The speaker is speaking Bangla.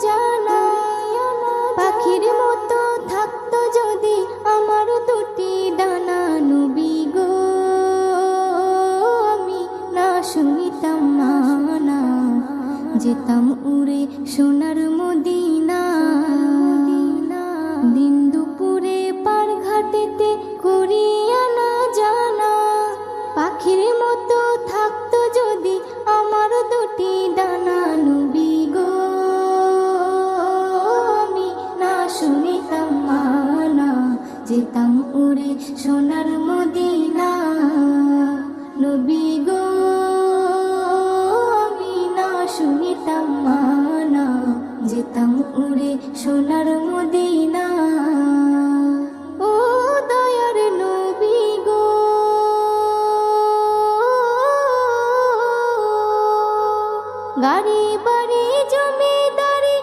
জানা। পাখির মতো থাকতো যদি আমার দুটি ডানা, নবী গো আমি না শুনিতাম মানা, যেতাম উড়ে সোনার মদিনা। দিন দুপুরে পার ঘাটেতে করিয়া না জানা, পাখির মতো থাকতো যদি আমার দুটি ডানা, নবী গো আমি না শুনিতাম মানা, যেতাম উড়ে সোনার মদিনা। নবী গো আমি না শুনিতাম মানা, যেতাম উড়ে সোনার